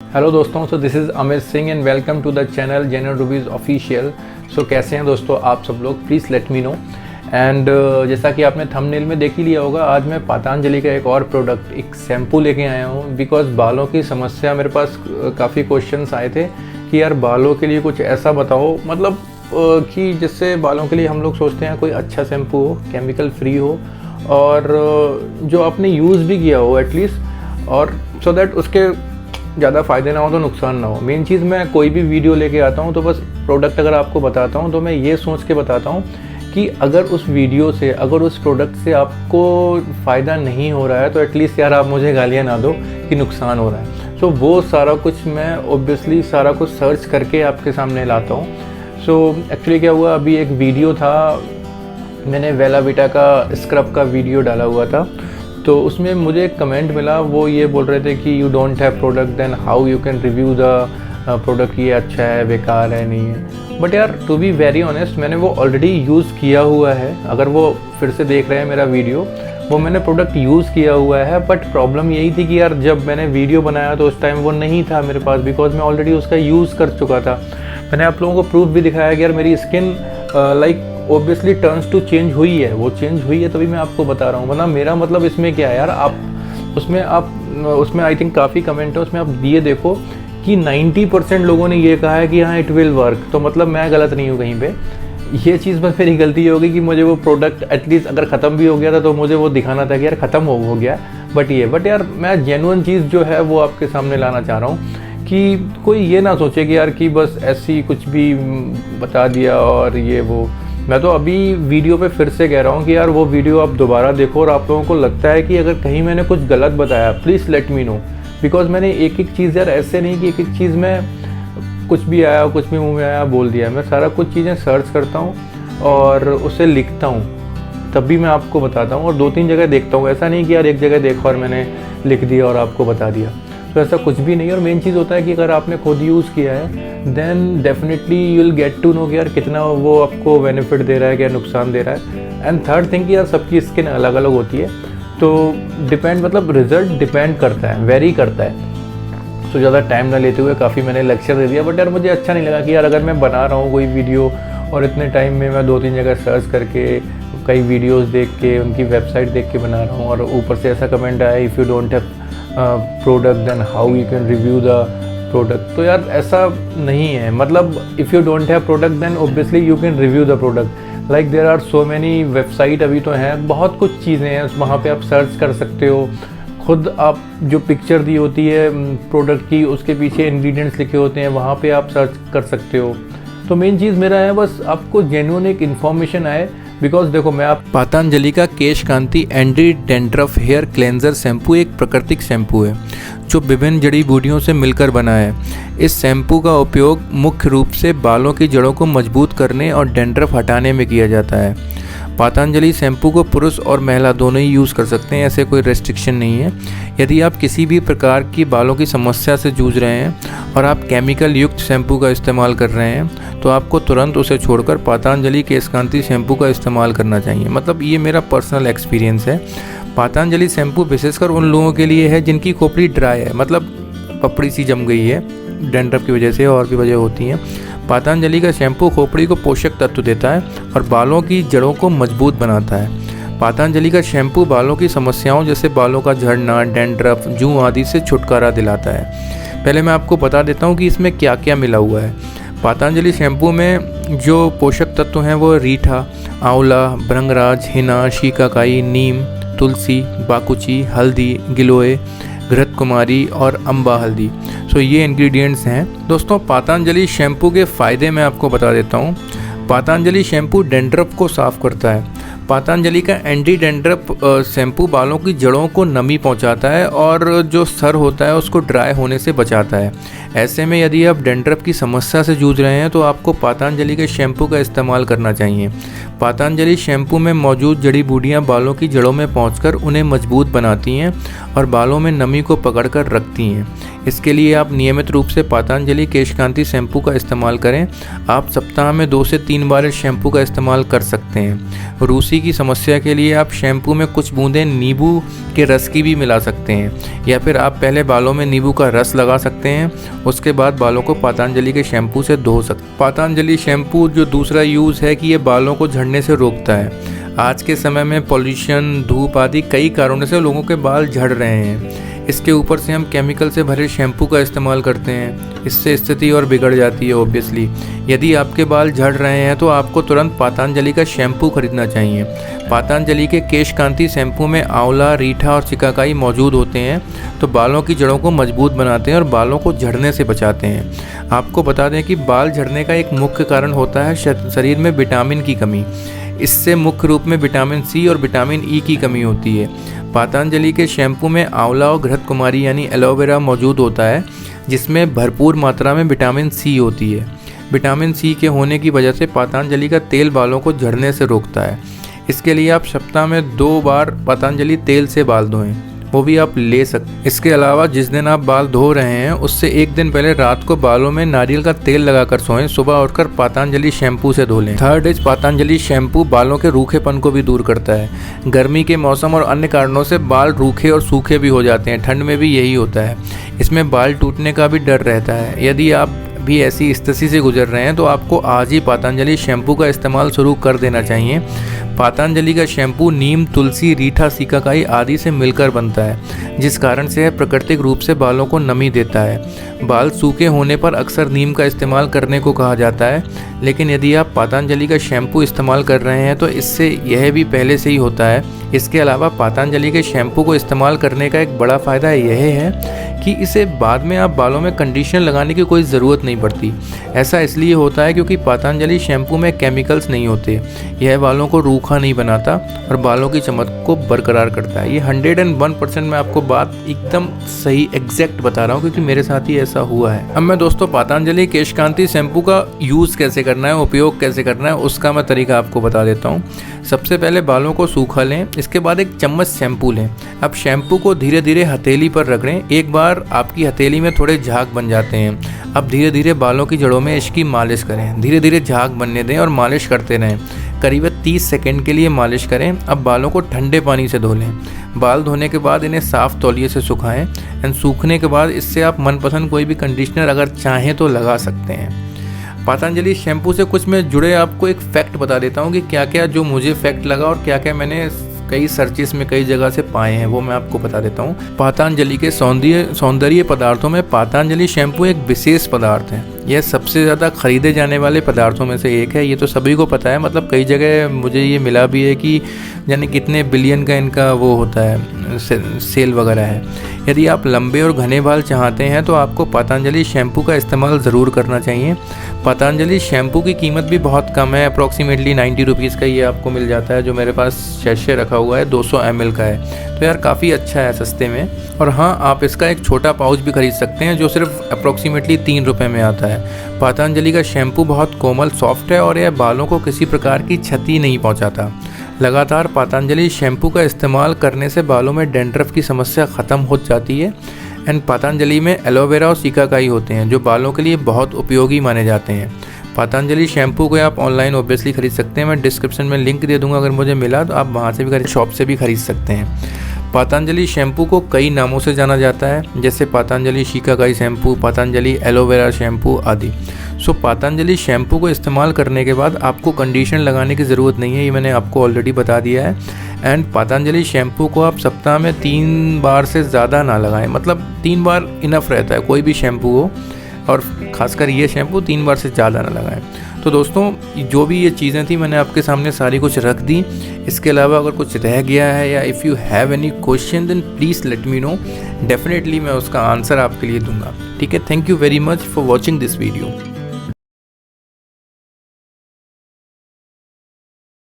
Hello दोस्तों, so this is Amit Singh and welcome to the channel Genuine Rubies official. So कैसे हैं दोस्तों आप सब लोग, please let me know. And जैसा कि आपने थंबनेल में देख ही लिया होगा, आज मैं पतंजलि का एक और प्रोडक्ट, एक शैम्पू लेके आया हूँ। बिकॉज बालों की समस्या, मेरे पास काफ़ी क्वेश्चंस आए थे कि यार बालों के लिए कुछ ऐसा बताओ, मतलब कि जिससे बालों के लिए हम लोग सोचते हैं कोई अच्छा शैम्पू हो, केमिकल फ्री हो और जो आपने यूज़ भी किया हो एटलीस्ट, और सो दैट उसके ज़्यादा फ़ायदे ना हो तो नुकसान ना हो। मेन चीज़, मैं कोई भी वीडियो लेके आता हूँ तो बस प्रोडक्ट अगर आपको बताता हूँ तो मैं ये सोच के बताता हूँ कि अगर उस वीडियो से, अगर उस प्रोडक्ट से आपको फ़ायदा नहीं हो रहा है तो एटलीस्ट यार आप मुझे गालियाँ ना दो कि नुकसान हो रहा है। सो वो सारा कुछ मैं ऑब्वियसली सारा कुछ सर्च करके आपके सामने लाता हूँ। सो एक्चुअली क्या हुआ, अभी एक वीडियो था, मैंने वेला वीटा का स्क्रब का वीडियो डाला हुआ था, तो उसमें मुझे एक कमेंट मिला, वो ये बोल रहे थे कि you don't have product, then how you can review the product, ये अच्छा है, बेकार है, नहीं है। बट यार टू बी वेरी ऑनेस्ट, मैंने वो ऑलरेडी यूज़ किया हुआ है। अगर वो फिर से देख रहे हैं मेरा वीडियो, वो मैंने प्रोडक्ट यूज़ किया हुआ है। बट प्रॉब्लम यही थी कि यार जब मैंने वीडियो बनाया तो उस टाइम वो नहीं था मेरे पास, बिकॉज मैं ऑलरेडी उसका यूज़ कर चुका था। मैंने आप लोगों को प्रूफ भी दिखाया कि यार मेरी skin like obviously turns to change हुई है, वो चेंज हुई है, तभी मैं आपको बता रहा हूँ। वरना मेरा मतलब इसमें क्या है यार, उसमें आई थिंक काफ़ी कमेंट है, उसमें आप दिए देखो कि 90% लोगों ने ये कहा है कि हाँ इट विल वर्क, तो मतलब मैं गलत नहीं हूँ कहीं पे। ये चीज़ बस मेरी गलती होगी कि मुझे वो प्रोडक्ट एटलीस्ट अगर ख़त्म भी हो गया था तो मुझे वो दिखाना था कि यार ख़त्म हो गया। बट यार मैं जेन्युइन चीज़ जो है वो आपके सामने लाना चाह रहा हूँ कि कोई ये ना सोचे कि यार कि बस ऐसी कुछ भी बता दिया और ये वो। मैं तो अभी वीडियो पे फिर से कह रहा हूँ कि यार वो वीडियो आप दोबारा देखो, और आप लोगों को लगता है कि अगर कहीं मैंने कुछ गलत बताया, please let me no. Because मैंने एक एक चीज़ यार ऐसे नहीं कि एक एक चीज़ में कुछ भी आया, कुछ भी मुंह में आया बोल दिया। मैं सारा कुछ चीज़ें सर्च करता हूँ और उसे लिखता हूँ, तब भी मैं आपको बताता हूँ, और 2-3 जगह देखता हूँ। ऐसा नहीं कि यार एक जगह देखा और मैंने लिख दिया और आपको बता दिया, तो ऐसा कुछ भी नहीं। और मेन चीज़ होता है कि अगर आपने खुद यूज़ किया है then definitely you will get to know कि यार कितना वो आपको बेनिफिट दे रहा है, क्या नुकसान दे रहा है। एंड थर्ड थिंग कि यार सबकी स्किन अलग अलग होती है, तो डिपेंड, मतलब रिजल्ट डिपेंड करता है, वेरी करता है। तो ज़्यादा टाइम ना लेते हुए काफ़ी मैंने लेक्चर दे दिया, बट यार मुझे अच्छा नहीं लगा कि यार अगर मैं बना रहा हूँ कोई वीडियो और इतने टाइम में मैं 2-3 जगह सर्च करके, कई वीडियोज़ देख के, उनकी वेबसाइट देख के बना रहा हूँ, और ऊपर से ऐसा कमेंट आया if you don't have product then how you can review the product. तो यार ऐसा नहीं है, मतलब if you don't have product then obviously you can review the product. Like there are so many website, अभी तो हैं, बहुत कुछ चीज़ें हैं, वहाँ पे आप सर्च कर सकते हो। खुद आप जो पिक्चर दी होती है प्रोडक्ट की, उसके पीछे इंग्रेडिएंट्स लिखे होते हैं, वहाँ पे आप सर्च कर सकते हो। तो मेन चीज़ मेरा है बस आपको जेन्युइन एक इन्फॉर्मेशन आए। बिकॉज देखो, मैं आप पतंजलि का Kesh Kanti anti dandruff hair cleanser shampoo एक प्राकृतिक शैम्पू है जो विभिन्न जड़ी बूटियों से मिलकर बना है। इस शैम्पू का उपयोग मुख्य रूप से बालों की जड़ों को मजबूत करने और डैंड्रफ हटाने में किया जाता है। पतंजलि शैम्पू को पुरुष और महिला दोनों ही यूज़ कर सकते हैं, ऐसे कोई रेस्ट्रिक्शन नहीं है। यदि आप किसी भी प्रकार की बालों की समस्या से जूझ रहे हैं और आप केमिकल युक्त शैम्पू का इस्तेमाल कर रहे हैं तो आपको तुरंत उसे छोड़कर पतंजलि केश कांति शैम्पू का इस्तेमाल करना चाहिए। मतलब ये मेरा पर्सनल एक्सपीरियंस है। पतंजलि शैम्पू विशेषकर उन लोगों के लिए है जिनकी खोपड़ी ड्राई है, मतलब पपड़ी सी जम गई है डैंड्रफ की वजह से, और भी वजह होती हैं। पतंजलि का शैम्पू खोपड़ी को पोषक तत्व देता है और बालों की जड़ों को मजबूत बनाता है। पतंजलि का शैम्पू बालों की समस्याओं जैसे बालों का झड़ना, डैंड्रफ, जूं आदि से छुटकारा दिलाता है। पहले मैं आपको बता देता हूँ कि इसमें क्या क्या मिला हुआ है। पतंजलि शैम्पू में जो पोषक तत्व हैं वो रीठा, आंवला, भृंगराज, हिना, शिकाकाई, नीम, तुलसी, बाकुची, हल्दी, गिलोय, घृत कुमारी और अम्बा हल्दी। सो ये इंग्रेडिएंट्स हैं। दोस्तों, पतंजलि शैम्पू के फ़ायदे मैं आपको बता देता हूँ। पतंजलि शैम्पू डैंड्रफ को साफ़ करता है। पतंजलि का एंटी डैंड्रफ शैम्पू बालों की जड़ों को नमी पहुंचाता है और जो सर होता है उसको ड्राई होने से बचाता है। ऐसे में यदि आप डैंड्रफ की समस्या से जूझ रहे हैं तो आपको पतंजलि के शैम्पू का इस्तेमाल करना चाहिए। पतंजलि शैम्पू में मौजूद जड़ी बूटियाँ बालों की जड़ों में पहुंचकर उन्हें मजबूत बनाती हैं और बालों में नमी को पकड़ कर रखती हैं। इसके लिए आप नियमित रूप से पतंजलि केश कांति शैम्पू का इस्तेमाल करें। आप सप्ताह में 2 से 3 बार इस शैम्पू का इस्तेमाल कर सकते हैं। रूसी की समस्या के लिए आप शैम्पू में कुछ बूंदें नींबू के रस की भी मिला सकते हैं, या फिर आप पहले बालों में नींबू का रस लगा सकते हैं, उसके बाद बालों को पतंजलि के शैम्पू से धो सकते हैं। पतंजलि शैम्पू जो दूसरा यूज़ है कि ये बालों को झड़ने से रोकता है। आज के समय में पॉल्यूशन, धूप आदि कई कारणों से लोगों के बाल झड़ रहे हैं। इसके ऊपर से हम केमिकल से भरे शैम्पू का इस्तेमाल करते हैं, इससे स्थिति और बिगड़ जाती है ऑब्वियसली। यदि आपके बाल झड़ रहे हैं तो आपको तुरंत पतंजलि का शैम्पू खरीदना चाहिए। पतंजलि के केश कांति शैम्पू में आंवला, रीठा और सिकाकाई मौजूद होते हैं, तो बालों की जड़ों को मजबूत बनाते हैं और बालों को झड़ने से बचाते हैं। आपको बता दें कि बाल झड़ने का एक मुख्य कारण होता है शरीर में विटामिन की कमी। इससे मुख्य रूप में विटामिन सी और विटामिन ई की कमी होती है। पतंजलि के शैम्पू में आंवला और घृत कुमारी यानी एलोवेरा मौजूद होता है, जिसमें भरपूर मात्रा में विटामिन सी होती है। विटामिन सी के होने की वजह से पतंजलि का तेल बालों को झड़ने से रोकता है। इसके लिए आप सप्ताह में 2 बार पतंजलि तेल से बाल धोएं, वो भी आप ले सकते। इसके अलावा जिस दिन आप बाल धो रहे हैं उससे 1 दिन पहले रात को बालों में नारियल का तेल लगाकर सोएं, सुबह उठकर पतंजलि शैम्पू से धो लें। थर्ड इज पतंजलि शैम्पू बालों के रूखेपन को भी दूर करता है। गर्मी के मौसम और अन्य कारणों से बाल रूखे और सूखे भी हो जाते हैं, ठंड में भी यही होता है। इसमें बाल टूटने का भी डर रहता है। यदि आप भी ऐसी स्थिति से गुजर रहे हैं तो आपको आज ही पतंजलि शैम्पू का इस्तेमाल शुरू कर देना चाहिए। पतंजलि का शैम्पू नीम, तुलसी, रीठा, सिकाकाई आदि से मिलकर बनता है, जिस कारण से यह प्राकृतिक रूप से बालों को नमी देता है। बाल सूखे होने पर अक्सर नीम का इस्तेमाल करने को कहा जाता है, लेकिन यदि आप पतंजलि का शैम्पू इस्तेमाल कर रहे हैं तो इससे यह भी पहले से ही होता है। इसके अलावा पतंजलि के शैम्पू को इस्तेमाल करने का एक बड़ा फ़ायदा यह है कि इसे बाद में आप बालों में कंडीशनर लगाने की कोई ज़रूरत नहीं पड़ती। ऐसा इसलिए होता है क्योंकि पतंजलि शैम्पू में केमिकल्स नहीं होते। यह बालों को रूखा नहीं बनाता और बालों की चमक को बरकरार करता है। ये 101% मैं आपको बात एकदम सही एग्जैक्ट बता रहा हूँ, क्योंकि मेरे साथ ही ऐसा हुआ है। अब मैं दोस्तों पतंजलि केश कांति शैम्पू का यूज़ कैसे करना है, उपयोग कैसे करना है, उसका मैं तरीका आपको बता देता हूँ। सबसे पहले बालों को सूखा लें, इसके बाद 1 चम्मच शैम्पू लें। अब शैम्पू को धीरे धीरे हथेली पर रगड़ें। एक बार आपकी हथेली में थोड़े झाग बन जाते हैं। अब धीरे धीरे बालों की जड़ों में इसकी मालिश करें। धीरे धीरे झाग बनने दें और मालिश करते रहें। करीबन 30 सेकंड के लिए मालिश करें। अब बालों को ठंडे पानी से धो लें। बाल धोने के बाद इन्हें साफ़ तौलिए से सुखाएं एंड सूखने के बाद इससे आप मनपसंद कोई भी कंडीशनर अगर चाहें तो लगा सकते हैं। पतंजलि शैम्पू से कुछ मैं जुड़े आपको एक फैक्ट बता देता हूँ कि क्या क्या जो मुझे फैक्ट लगा और क्या क्या मैंने कई सर्चेस में कई जगह से पाए हैं, वो मैं आपको बता देता हूँ। पतंजलि के सौंदर्य पदार्थों में पतंजलि शैम्पू एक विशेष पदार्थ है। यह सबसे ज़्यादा खरीदे जाने वाले पदार्थों में से एक है। ये तो सभी को पता है, मतलब कई जगह मुझे ये मिला भी है कि यानी कितने बिलियन का इनका वो होता है, सेल वगैरह है। यदि आप लंबे और घने बाल चाहते हैं तो आपको पतंजलि शैम्पू का इस्तेमाल ज़रूर करना चाहिए। पतंजलि शैम्पू की कीमत भी बहुत कम है, अप्रॉक्सीमेटली 90 रुपीज़ का ये आपको मिल जाता है। जो मेरे पास शैशे रखा हुआ है 200 ml का है, तो यार काफ़ी अच्छा है सस्ते में। और हाँ, आप इसका एक छोटा पाउच भी खरीद सकते हैं जो सिर्फ अप्रॉक्सीमेटली 3 रुपये में आता है। पतंजलि का शैम्पू बहुत कोमल, सॉफ्ट है और यह बालों को किसी प्रकार की क्षति नहीं पहुंचाता। लगातार पतंजलि शैम्पू का इस्तेमाल करने से बालों में डैंड्रफ की समस्या ख़त्म हो जाती है। एंड पतंजलि में एलोवेरा और सिकाकाई होते हैं जो बालों के लिए बहुत उपयोगी माने जाते हैं। पतंजलि शैम्पू को आप ऑनलाइन ऑब्वियसली खरीद सकते हैं। मैं डिस्क्रिप्शन में लिंक दे दूंगा, अगर मुझे मिला तो आप वहाँ से भी शॉप से भी खरीद सकते हैं। पतंजलि शैम्पू को कई नामों से जाना जाता है, जैसे Patanjali shikakai shampoo, Patanjali aloe vera shampoo आदि। सो पतंजलि शैम्पू को इस्तेमाल करने के बाद आपको कंडीशनर लगाने की ज़रूरत नहीं है, ये मैंने आपको ऑलरेडी बता दिया है। एंड पतंजलि शैम्पू को आप सप्ताह में 3 बार से ज़्यादा ना लगाएं, मतलब 3 बार इनफ रहता है कोई भी शैम्पू हो, और ख़ासकर ये शैम्पू 3 बार से ज़्यादा ना लगाएं। तो दोस्तों जो भी ये चीज़ें थी मैंने आपके सामने सारी कुछ रख दी। इसके अलावा अगर कुछ रह गया है या if you have any question then please let me know, definitely मैं उसका आंसर आपके लिए दूंगा। ठीक है, thank you very much for watching this video.